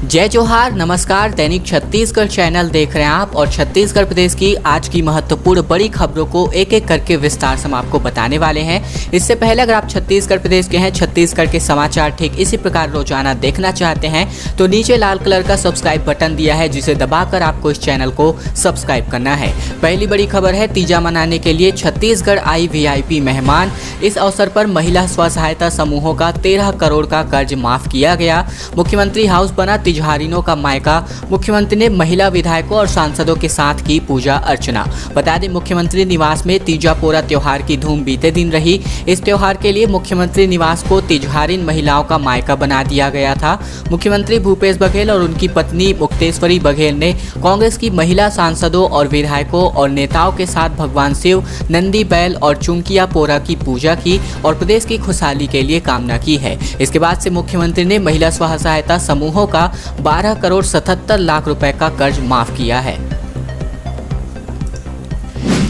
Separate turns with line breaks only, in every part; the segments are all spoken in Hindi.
जय जोहार, नमस्कार। दैनिक छत्तीसगढ़ चैनल देख रहे हैं आप और छत्तीसगढ़ प्रदेश की आज की महत्वपूर्ण बड़ी खबरों को एक एक करके विस्तार से हम आपको बताने वाले हैं। इससे पहले अगर आप छत्तीसगढ़ प्रदेश के हैं, छत्तीसगढ़ के समाचार ठीक इसी प्रकार रोजाना देखना चाहते हैं तो नीचे लाल कलर का सब्सक्राइब बटन दिया है, जिसे दबाकर आपको इस चैनल को सब्सक्राइब करना है। पहली बड़ी खबर है, तीजा मनाने के लिए छत्तीसगढ़ आई वीआईपी मेहमान। इस अवसर पर महिला स्व सहायता समूहों का 13 करोड़ का कर्ज माफ किया गया। मुख्यमंत्री हाउस बना तिजहारिनों का मायका। मुख्यमंत्री ने महिला विधायकों और सांसदों के साथ की पूजा अर्चना। बता दें, मुख्यमंत्री निवास में तीजा पोरा त्योहार की धूम बीते दिन रही। इस त्योहार के लिए मुख्यमंत्री निवास को तिजहारिन महिलाओं का मायका बना दिया गया था। मुख्यमंत्री भूपेश बघेल और उनकी पत्नी मुक्तेश्वरी बघेल ने कांग्रेस की महिला सांसदों और विधायकों और नेताओं के साथ भगवान शिव, नंदी बैल और चुंकिया पोरा की पूजा की और प्रदेश की खुशहाली के लिए कामना की है। इसके बाद से मुख्यमंत्री ने महिला स्व सहायता समूहों का 12 करोड़ 77 लाख रुपए का कर्ज माफ किया है।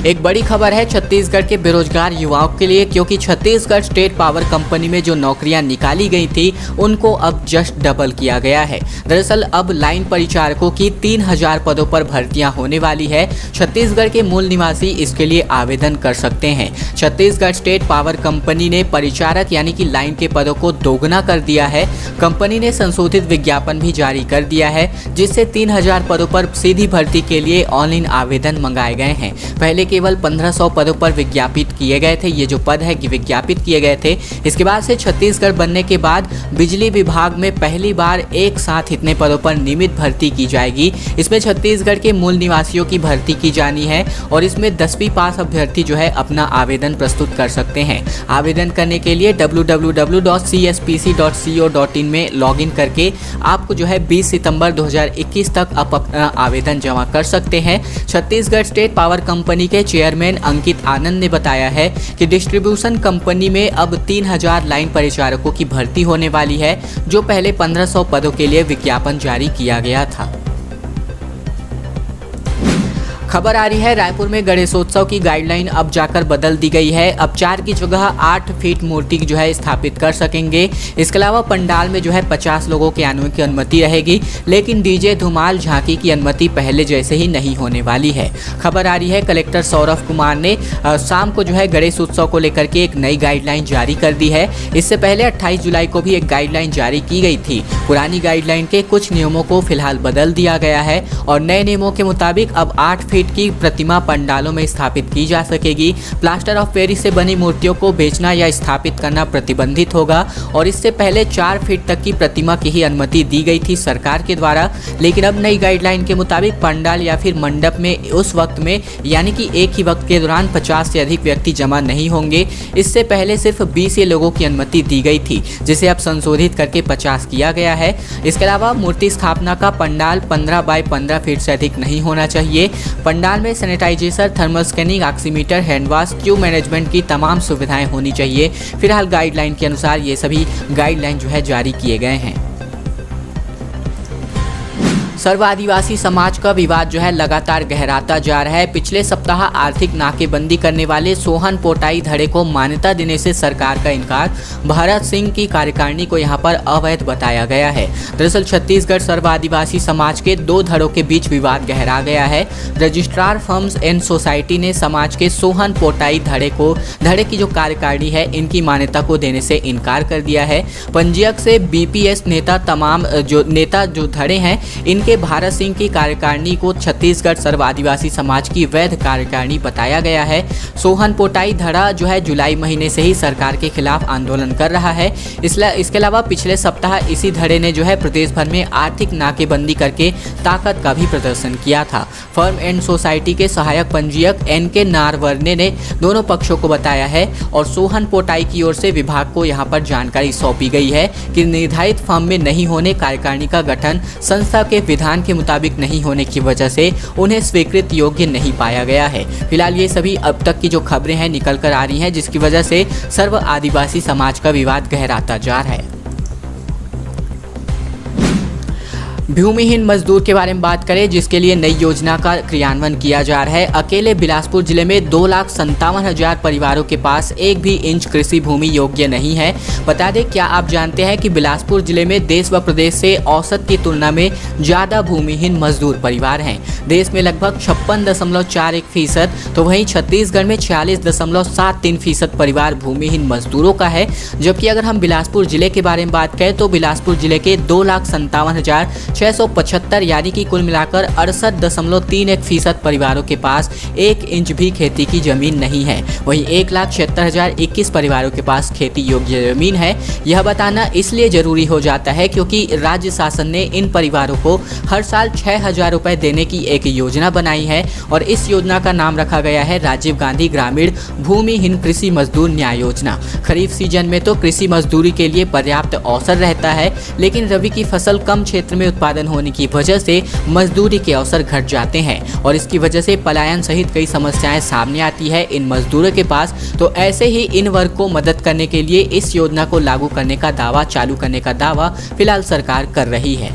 एक बड़ी खबर है छत्तीसगढ़ के बेरोजगार युवाओं के लिए, क्योंकि छत्तीसगढ़ स्टेट पावर कंपनी में जो नौकरियां निकाली गई थी उनको अब जस्ट डबल किया गया है। दरअसल अब लाइन परिचारकों की 3000 पदों पर भर्तियां होने वाली है। छत्तीसगढ़ के मूल निवासी इसके लिए आवेदन कर सकते हैं। छत्तीसगढ़ स्टेट पावर कंपनी ने परिचारक यानी कि लाइन के पदों को दोगुना कर दिया है। कंपनी ने संशोधित विज्ञापन भी जारी कर दिया है, जिससे 3000 पदों पर सीधी भर्ती के लिए ऑनलाइन आवेदन मंगाए गए हैं। पहले केवल 1500 पदों पर विज्ञापित किए गए थे। ये जो पद है कि विज्ञापित किए गए थे। इसके बाद से छत्तीसगढ़ बनने के बाद बिजली विभाग में पहली बार एक साथ इतने पदों पर नियमित भर्ती की जाएगी। इसमें छत्तीसगढ़ के मूल निवासियों की भर्ती की जानी है और इसमें 10वीं पास अभ्यर्थी जो है अपना आवेदन प्रस्तुत कर सकते हैं। आवेदन करने के लिए www.cspc.co.in में लॉगिन करके आपको जो है 20 सितंबर 2021 तक आप अपना आवेदन जमा कर सकते हैं। छत्तीसगढ़ स्टेट पावर कंपनी के चेयरमैन अंकित आनंद ने बताया है कि डिस्ट्रीब्यूशन कंपनी में अब 3000 लाइन परिचारकों की भर्ती होने वाली है, जो पहले 1500 पदों के लिए विज्ञापन जारी किया गया था। खबर आ रही है, रायपुर में गणेशोत्सव की गाइडलाइन अब जाकर बदल दी गई है। अब 4 की जगह 8 फीट मूर्ति जो है स्थापित कर सकेंगे। इसके अलावा पंडाल में जो है 50 लोगों के आने की अनुमति रहेगी, लेकिन डीजे, धुमाल, झांकी की अनुमति पहले जैसे ही नहीं होने वाली है। खबर आ रही है, कलेक्टर सौरभ कुमार ने शाम को जो है गणेश उत्सव को लेकर के एक नई गाइडलाइन जारी कर दी है। इससे पहले 28 जुलाई को भी एक गाइडलाइन जारी की गई थी। पुरानी गाइडलाइन के कुछ नियमों को फिलहाल बदल दिया गया है और नए नियमों के मुताबिक अब 8 फीट की प्रतिमा पंडालों में स्थापित की जा सकेगी। प्लास्टर ऑफ पेरिस से बनी मूर्तियों को बेचना या स्थापित करना प्रतिबंधित होगा और इससे पहले 4 फीट तक की प्रतिमा की ही अनुमति दी गई थी सरकार के द्वारा, लेकिन अब नई गाइडलाइन के मुताबिक पंडाल या फिर मंडप में उस वक्त में यानी कि एक ही वक्त के दौरान 50 से अधिक व्यक्ति जमा नहीं होंगे। इससे पहले सिर्फ 20 लोगों की अनुमति दी गई थी, जिसे अब संशोधित करके 50 किया गया है। इसके अलावा मूर्ति स्थापना का पंडाल 15 बाय 15 फीट से अधिक नहीं होना चाहिए। पंडाल में sanitization, thermal scanning, oximeter, hand wash, queue management की तमाम सुविधाएं होनी चाहिए। फिलहाल गाइडलाइन के अनुसार ये सभी गाइडलाइन जो है जारी किए गए हैं। सर्व आदिवासी समाज का विवाद जो है लगातार गहराता जा रहा है। पिछले सप्ताह आर्थिक नाकेबंदी करने वाले सोहन पोटाई धड़े को मान्यता देने से सरकार का इनकार। भरत सिंह की कार्यकारिणी को यहां पर अवैध बताया गया है। दरअसल छत्तीसगढ़ सर्व आदिवासी समाज के 2 धड़ों के बीच विवाद गहरा गया है। रजिस्ट्रार फर्म्स एंड सोसाइटी ने समाज के सोहन पोटाई धड़े की जो कार्यकारिणी है इनकी मान्यता को देने से इनकार कर दिया है। पंजीयक से बीपीएस नेता तमाम जो धड़े हैं इनके भारत सिंह की कार्यकारिणी को छत्तीसगढ़ सर्व आदिवासी समाज की वैध कार्यकारिणी बताया गया है। सोहन पोटाई धड़ा जो है जुलाई महीने से ही सरकार के खिलाफ आंदोलन कर रहा है। इसके अलावा पिछले सप्ताह इसी धड़े ने जो है प्रदेश भर में आर्थिक नाकेबंदी करके ताकत का भी प्रदर्शन किया था। फर्म एंड सोसाइटी के सहायक पंजीयक NK नारवर्ने ने दोनों पक्षों को बताया है और सोहन पोटाई की ओर से विभाग को यहाँ पर जानकारी सौंपी गई है कि निर्धारित फर्म में नहीं होने कार्यकारिणी का गठन संस्था के विधान के मुताबिक नहीं होने की वजह से उन्हें स्वीकृत योग्य नहीं पाया गया है। फिलहाल ये सभी अब तक की जो खबरें हैं निकल कर आ रही हैं, जिसकी वजह से सर्व आदिवासी समाज का विवाद गहराता जा रहा है। भूमिहीन मजदूर के बारे में बात करें, जिसके लिए नई योजना का क्रियान्वयन किया जा रहा है। अकेले बिलासपुर जिले में 2,57,000 परिवारों के पास 1 भी इंच कृषि भूमि योग्य नहीं है। बता दें, क्या आप जानते हैं कि बिलासपुर जिले में देश व प्रदेश से औसत की तुलना में ज़्यादा भूमिहीन मजदूर परिवार हैं। देश में लगभग 56.41%, तो वहीं छत्तीसगढ़ में 46.73% परिवार भूमिहीन मजदूरों का है। जबकि अगर हम बिलासपुर जिले के बारे में बात करें तो बिलासपुर जिले के 2,57,675 यानी कि कुल मिलाकर 68.31% परिवारों के पास 1 इंच भी खेती की जमीन नहीं है। वहीं 1,76,021 परिवारों के पास खेती योग्य जमीन है। यह बताना इसलिए जरूरी हो जाता है क्योंकि राज्य शासन ने इन परिवारों को हर साल 6,000 रुपए देने की एक योजना बनाई है और इस योजना का नाम रखा गया है राजीव गांधी ग्रामीण भूमिहीन कृषि मजदूर न्याय योजना। खरीफ सीजन में तो कृषि मजदूरी के लिए पर्याप्त अवसर रहता है, लेकिन रबी की फसल कम क्षेत्र में उत्पादन होने की वजह से मजदूरी के अवसर घट जाते हैं और इसकी वजह से पलायन सहित कई समस्याएं सामने आती है इन मजदूरों के पास। तो ऐसे ही इन वर्ग को मदद करने के लिए इस योजना को लागू करने का दावा, चालू करने का दावा फिलहाल सरकार कर रही है।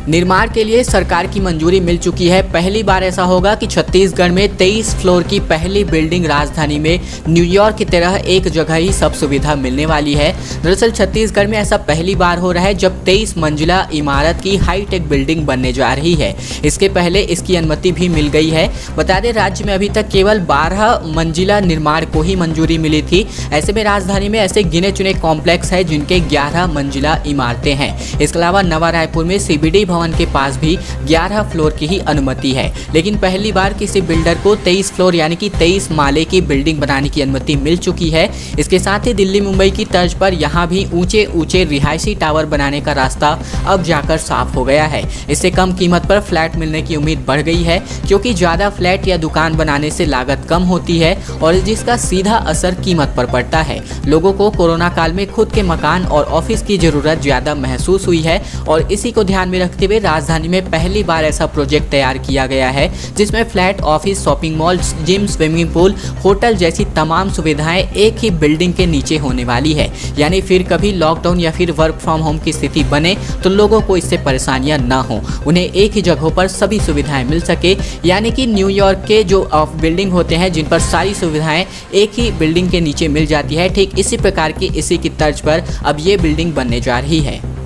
निर्माण के लिए सरकार की मंजूरी मिल चुकी है। पहली बार ऐसा होगा कि छत्तीसगढ़ में 23 फ्लोर की पहली बिल्डिंग राजधानी में न्यूयॉर्क की तरह एक जगह ही सब सुविधा मिलने वाली है। दरअसल छत्तीसगढ़ में ऐसा पहली बार हो रहा है जब 23 मंजिला इमारत की हाईटेक बिल्डिंग बनने जा रही है। इसके पहले इसकी अनुमति भी मिल गई है। बता दें, राज्य में अभी तक केवल 12 मंजिला निर्माण को ही मंजूरी मिली थी। ऐसे में राजधानी में ऐसे गिने चुने कॉम्प्लेक्स है जिनके 11 मंजिला इमारतें हैं। इसके अलावा नवा रायपुर में CBD भवन के पास भी 11 फ्लोर की ही अनुमति है। लेकिन पहली बार किसी बिल्डर को 23 फ्लोर यानी कि 23 माले की बिल्डिंग बनाने की अनुमति मिल चुकी है। इसके साथ ही दिल्ली मुंबई की तर्ज पर यहाँ भी ऊंचे ऊंचे रिहायशी टावर बनाने का रास्ता अब जाकर साफ हो गया है। इससे कम कीमत पर फ्लैट मिलने की उम्मीद बढ़ गई है, क्योंकि ज़्यादा फ्लैट या दुकान बनाने से लागत कम होती है और जिसका सीधा असर कीमत पर पड़ता है। लोगों को कोरोना काल में खुद के मकान और ऑफिस की जरूरत ज़्यादा महसूस हुई है और इसी को ध्यान में रखते हुए राजधानी में पहली बार ऐसा प्रोजेक्ट तैयार किया गया है जिसमें flat, office, shopping mall, gym, swimming pool, hotel जैसी तमाम सुविधाएं एक ही बिल्डिंग के नीचे होने वाली है। यानी फिर कभी लॉकडाउन या फिर वर्क फ्रॉम होम की स्थिति बने तो लोगों को इससे परेशानियां ना हो, उन्हें एक ही जगहों पर सभी सुविधाएं मिल सके। यानी कि न्यूयॉर्क के जो बिल्डिंग होते हैं जिन पर सारी सुविधाएं एक ही बिल्डिंग के नीचे मिल जाती है, ठीक इसी प्रकार की इसी की तर्ज पर अब ये बिल्डिंग बनने जा रही है।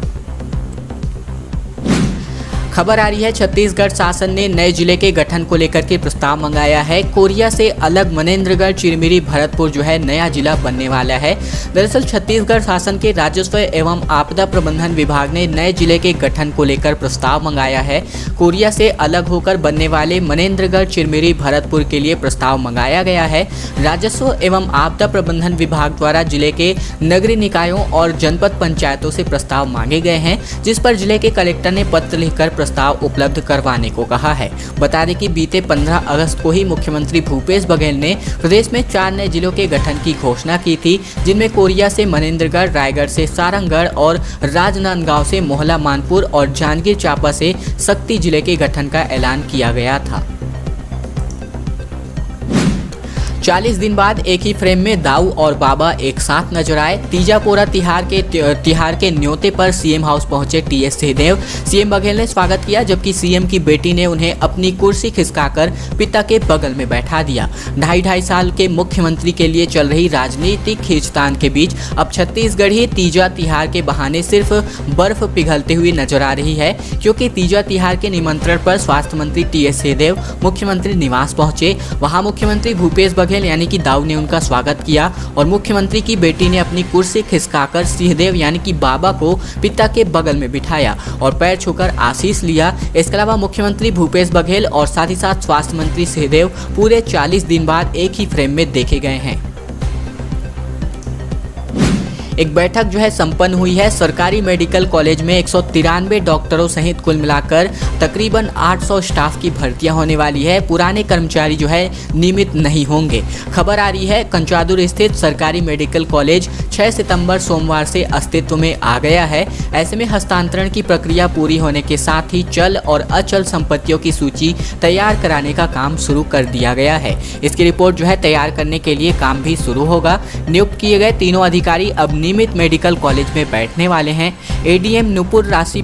खबर आ रही है, छत्तीसगढ़ शासन ने नए जिले के गठन को लेकर के प्रस्ताव मंगाया है। कोरिया से अलग मनेन्द्रगढ़, चिरमिरी, भरतपुर जो है नया जिला बनने वाला है। दरअसल छत्तीसगढ़ शासन के राजस्व एवं आपदा प्रबंधन विभाग ने नए जिले के गठन को लेकर प्रस्ताव मंगाया है। कोरिया से अलग होकर बनने वाले मनेन्द्रगढ़, चिरमिरी, भरतपुर के लिए प्रस्ताव मंगाया गया है। राजस्व एवं आपदा प्रबंधन विभाग द्वारा जिले के नगरीय निकायों और जनपद पंचायतों से प्रस्ताव मांगे गए हैं, जिस पर जिले के कलेक्टर ने पत्र लिखकर प्रस्ताव उपलब्ध करवाने को कहा है। बता दें कि बीते 15 अगस्त को ही मुख्यमंत्री भूपेश बघेल ने प्रदेश में 4 नए जिलों के गठन की घोषणा की थी, जिनमें कोरिया से मनेन्द्रगढ़, रायगढ़ से सारंगगढ़ और राजनांदगांव से मोहला मानपुर और जांजगीर चांपा से शक्ति जिले के गठन का ऐलान किया गया था। 40 दिन बाद एक ही फ्रेम में दाऊ और बाबा एक साथ नजर आए। तीजापोरा तिहार के न्योते पर सीएम हाउस पहुंचे टीएस सिंहदेव। सीएम बघेल ने स्वागत किया, जबकि सीएम की बेटी ने उन्हें अपनी कुर्सी खिसकाकर पिता के बगल में बैठा दिया। 2.5 साल के मुख्यमंत्री के लिए चल रही राजनीतिक खींचतान के बीच अब छत्तीसगढ़ ही तीजा तिहार के बहाने सिर्फ बर्फ पिघलते हुए नजर आ रही है, क्योंकि तीजा तिहार के निमंत्रण पर स्वास्थ्य मंत्री टीएस सिंहदेव मुख्यमंत्री निवास पहुंचे। वहां मुख्यमंत्री भूपेश बघेल यानी कि दाऊ ने उनका स्वागत किया और मुख्यमंत्री की बेटी ने अपनी कुर्सी खिसकाकर सिंहदेव यानी कि बाबा को पिता के बगल में बिठाया और पैर छूकर आशीष लिया। इसके अलावा मुख्यमंत्री भूपेश बघेल और साथ ही साथ स्वास्थ्य मंत्री सिंहदेव पूरे 40 दिन बाद एक ही फ्रेम में देखे गए हैं। एक बैठक जो है संपन्न हुई है। सरकारी मेडिकल कॉलेज में 193 डॉक्टरों सहित कुल मिलाकर तकरीबन 800 स्टाफ की भर्तियां होने वाली है। पुराने कर्मचारी जो है नियमित नहीं होंगे। खबर आ रही है, कंचादुर स्थित सरकारी मेडिकल कॉलेज 6 सितंबर सोमवार से अस्तित्व में आ गया है। ऐसे में हस्तांतरण की प्रक्रिया पूरी होने के साथ ही चल और अचल संपत्तियों की सूची तैयार कराने का काम शुरू कर दिया गया है। इसकी रिपोर्ट जो है तैयार करने के लिए काम भी शुरू होगा। नियुक्त किए गए तीनों अधिकारी अब नियमित मेडिकल कॉलेज में बैठने वाले हैं। एडीएम नुपुर राशि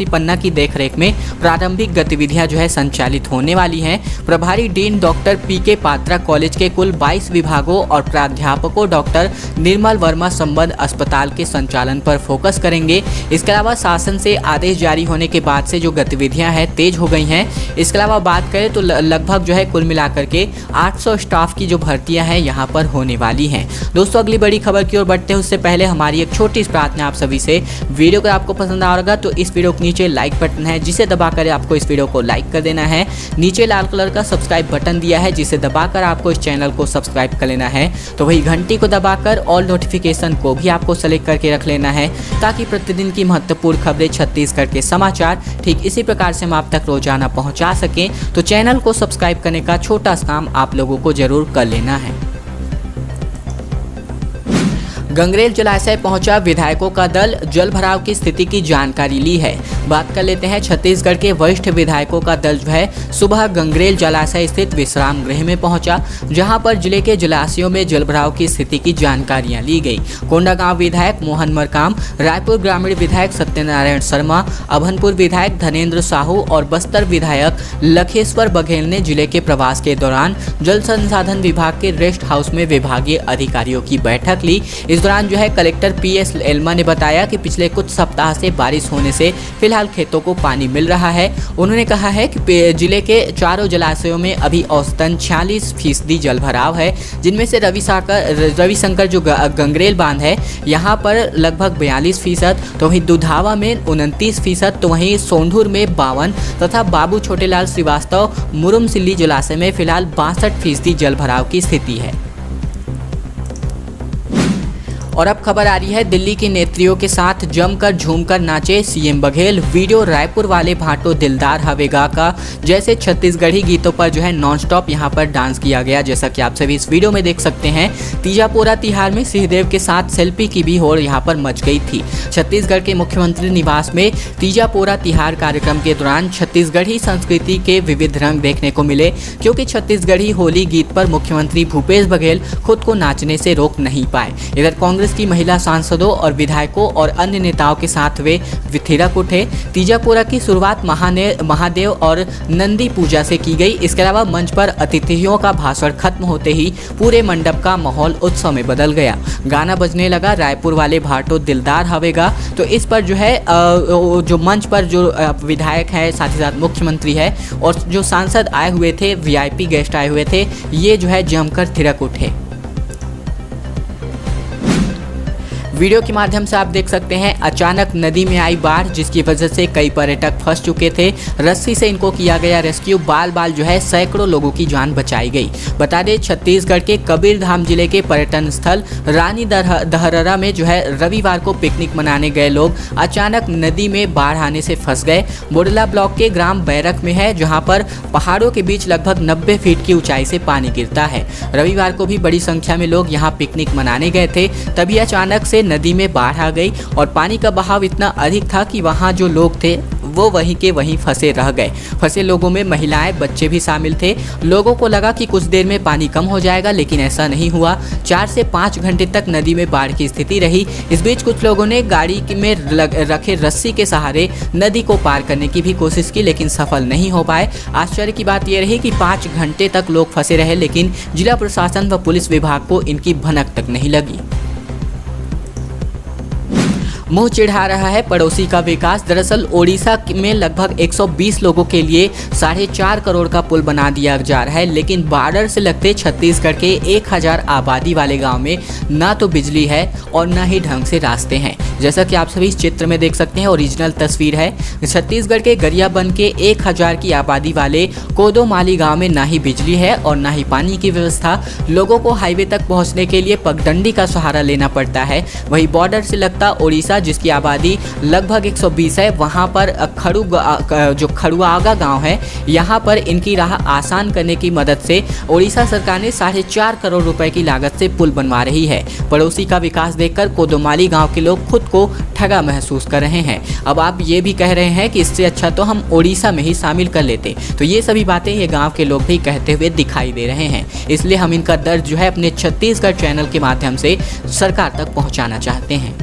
पन्ना की देखरेख में प्रारंभिक गतिविधियां जो है संचालित होने वाली हैं। प्रभारी डीन डॉक्टर पीके पात्रा कॉलेज के कुल 22 विभागों और प्राध्यापकों डॉक्टर निर्मल वर्मा संबद्ध अस्पताल के संचालन पर फोकस करेंगे। इसके अलावा शासन से आदेश जारी होने के बाद से जो गतिविधियां हैं तेज हो गई हैं। इसके अलावा बात करें तो लगभग जो है कुल मिलाकर के 800 स्टाफ की जो भर्तियां हैं यहाँ पर होने वाली हैं। दोस्तों, अगली बड़ी खबर की ओर बढ़ते हैं उससे पहले हमारी एक छोटी सी प्रार्थना आप सभी से। वीडियो अगर आपको पसंद आ रहा तो इस वीडियो के नीचे लाइक बटन है जिसे दबाकर आपको इस वीडियो को लाइक कर देना है। नीचे लाल कलर का सब्सक्राइब बटन दिया है जिसे दबाकर आपको इस चैनल को सब्सक्राइब कर लेना है। तो वही घंटी को दबाकर ऑल नोटिफिकेशन को भी आपको सेलेक्ट करके रख लेना है ताकि प्रतिदिन की महत्वपूर्ण खबरें छत्तीसगढ़ के समाचार ठीक इसी प्रकार से हम आप तक रोजाना पहुंचा सकें। तो चैनल को सब्सक्राइब करने का छोटा सा काम आप लोगों को जरूर कर लेना है। गंगरेल जलाशय पहुंचा विधायकों का दल, जल भराव की स्थिति की जानकारी ली है। बात कर लेते हैं, छत्तीसगढ़ के वरिष्ठ विधायकों का दल जो है सुबह गंगरेल जलाशय स्थित विश्राम गृह में पहुंचा, जहां पर जिले के जलाशयों में जल भराव की स्थिति की जानकारियां ली गई। कोंडागांव विधायक मोहन मरकाम, रायपुर ग्रामीण विधायक सत्यनारायण शर्मा, अभनपुर विधायक धनेन्द्र साहू और बस्तर विधायक लखेश्वर बघेल ने जिले के प्रवास के दौरान जल संसाधन विभाग के रेस्ट हाउस में विभागीय अधिकारियों की बैठक ली। इस दौरान जो है कलेक्टर पीएस एल्मा ने बताया कि पिछले कुछ सप्ताह से बारिश होने से फिलहाल खेतों को पानी मिल रहा है। उन्होंने कहा है कि जिले के चारों जलाशयों में अभी औसतन 46% जल भराव है, जिनमें से रविशंकर जो गंगरेल बांध है यहाँ पर लगभग 42%, तो वहीं दुधावा में 29%, तो वहीं सोंढूर में 52 तथा बाबू छोटेलाल श्रीवास्तव मुरुमसिल्ली जलाशय में फिलहाल 62% जल भराव की स्थिति है। और अब खबर आ रही है, दिल्ली की नेत्रियों के साथ जमकर झूमकर नाचे सीएम बघेल। वीडियो रायपुर वाले भाटो दिलदार हवेगा का जैसे छत्तीसगढ़ी गीतों पर जो है नॉनस्टॉप यहां पर डांस किया गया, जैसा कि आप सभी इस वीडियो में देख सकते हैं। तीजापोरा तिहार में सिंहदेव के साथ सेल्फी की भी होड़ यहां पर मच गई थी। छत्तीसगढ़ के मुख्यमंत्री निवास में तीजापोरा तिहार कार्यक्रम के दौरान छत्तीसगढ़ी संस्कृति के विविध रंग देखने को मिले, क्योंकि छत्तीसगढ़ी होली गीत पर मुख्यमंत्री भूपेश बघेल खुद को नाचने से रोक नहीं पाए। इधर कांग्रेस की महिला सांसदों और विधायकों और अन्य नेताओं के साथ वे थिरक उठे। तीजापुरा की शुरुआत महादेव और नंदी पूजा से की गई। इसके अलावा मंच पर अतिथियों का भाषण खत्म होते ही पूरे मंडप का माहौल उत्सव में बदल गया। गाना बजने लगा रायपुर वाले भाटो दिलदार हवेगा। तो इस पर जो है जो मंच पर जो विधायक है, साथ ही साथ मुख्यमंत्री है और जो सांसद आए हुए थे, वीआईपी गेस्ट आए हुए थे, ये जो है जमकर थिरक उठे। वीडियो के माध्यम से आप देख सकते हैं, अचानक नदी में आई बाढ़ जिसकी वजह से कई पर्यटक फंस चुके थे। रस्सी से इनको किया गया रेस्क्यू। बाल जो है सैकड़ों लोगों की जान बचाई गई। बता दें, छत्तीसगढ़ के कबीरधाम जिले के पर्यटन स्थल रानी दहररा में जो है रविवार को पिकनिक मनाने गए लोग अचानक नदी में बाढ़ आने से फंस गए। बोडला ब्लॉक के ग्राम बैरक में है, जहाँ पर पहाड़ों के बीच लगभग 90 फीट की ऊंचाई से पानी गिरता है। रविवार को भी बड़ी संख्या में लोग यहाँ पिकनिक मनाने गए थे, तभी अचानक से नदी में बाढ़ आ गई और पानी का बहाव इतना अधिक था कि वहां जो लोग थे वो वहीं के वहीं फंसे रह गए। फंसे लोगों में महिलाएं, बच्चे भी शामिल थे। लोगों को लगा कि कुछ देर में पानी कम हो जाएगा, लेकिन ऐसा नहीं हुआ। 4 से 5 घंटे तक नदी में बाढ़ की स्थिति रही। इस बीच कुछ लोगों ने गाड़ी में रखे रस्सी के सहारे नदी को पार करने की भी कोशिश की, लेकिन सफल नहीं हो पाए। आश्चर्य की बात यह रही कि 5 घंटे तक लोग फंसे रहे, लेकिन जिला प्रशासन व पुलिस विभाग को इनकी भनक तक नहीं लगी। मुंह चिढ़ा रहा है पड़ोसी का विकास। दरअसल ओडिशा में लगभग 120 लोगों के लिए 4.5 करोड़ का पुल बना दिया जा रहा है, लेकिन बॉर्डर से लगते छत्तीसगढ़ के 1000 आबादी वाले गांव में ना तो बिजली है और ना ही ढंग से रास्ते हैं। जैसा कि आप सभी इस चित्र में देख सकते हैं, ओरिजिनल तस्वीर है। छत्तीसगढ़ के गरियाबंद के 1000 की आबादी वाले कोदोमाली गाँव में ना ही बिजली है और ना ही पानी की व्यवस्था। लोगों को हाईवे तक पहुँचने के लिए पगडंडी का सहारा लेना पड़ता है। वही बॉर्डर से लगता ओडिशा जिसकी आबादी लगभग 120 है। वहाँ पर जो खड़ुआगा गांव है, यहाँ पर इनकी राह आसान करने की मदद से ओडिशा सरकार ने 4.5 करोड़ रुपए की लागत से पुल बनवा रही है। पड़ोसी का विकास देखकर कोदोमाली गांव के लोग खुद को ठगा महसूस कर रहे हैं। अब आप ये भी कह रहे हैं कि इससे अच्छा तो हम ओडिशा में ही शामिल कर लेते। तो ये सभी बातें ये गांव के लोग भी कहते हुए दिखाई दे रहे हैं। इसलिए हम इनका दर्द जो है अपने छत्तीसगढ़ चैनल के माध्यम से सरकार तक पहुंचाना चाहते हैं।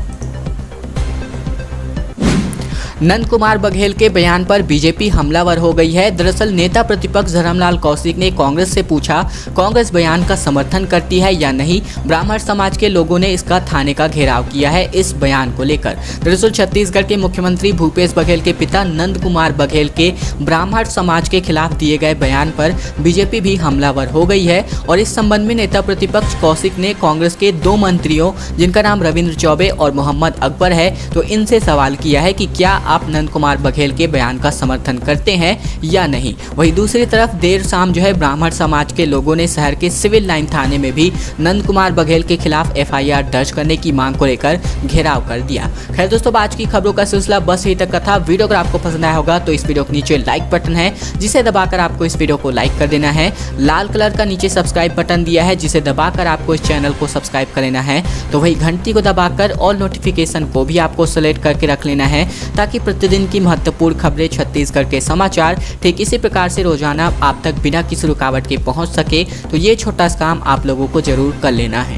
नंद कुमार बघेल के बयान पर बीजेपी हमलावर हो गई है। दरअसल नेता प्रतिपक्ष धर्मलाल कौशिक ने कांग्रेस से पूछा, कांग्रेस बयान का समर्थन करती है या नहीं। ब्राह्मण समाज के लोगों ने इसका थाने का घेराव किया है इस बयान को लेकर। दरअसल छत्तीसगढ़ के मुख्यमंत्री भूपेश बघेल के पिता नंद कुमार बघेल के ब्राह्मण समाज के खिलाफ दिए गए बयान पर बीजेपी भी हमलावर हो गई है। और इस संबंध में नेता प्रतिपक्ष कौशिक ने कांग्रेस के 2 मंत्रियों, जिनका नाम रविंद्र चौबे और मोहम्मद अकबर है, तो इनसे सवाल किया है कि क्या आप नंद कुमार बघेल के बयान का समर्थन करते हैं या नहीं। वहीं दूसरी तरफ देर शाम जो है ब्राह्मण समाज के लोगों ने शहर के सिविल लाइन थाने में भी नंद कुमार बघेल के खिलाफ FIR दर्ज करने की मांग को लेकर घेराव कर दिया। खैर दोस्तों, आज की खबरों का सिलसिला बस यही तक का था। वीडियो अगर आपको पसंद आया होगा तो इस वीडियो के नीचे लाइक बटन है, जिसे दबाकर आपको इस वीडियो को लाइक कर देना है। लाल कलर का नीचे सब्सक्राइब बटन दिया है, जिसे दबाकर आपको इस चैनल को सब्सक्राइब कर लेना है। तो वही घंटी को दबाकर ऑल नोटिफिकेशन को भी आपको सेलेक्ट करके रख लेना है, ताकि प्रतिदिन की महत्वपूर्ण खबरें, छत्तीसगढ़ के समाचार ठीक इसी प्रकार से रोजाना आप तक बिना किसी रुकावट के पहुंच सके। तो ये छोटा सा काम आप लोगों को जरूर कर लेना है।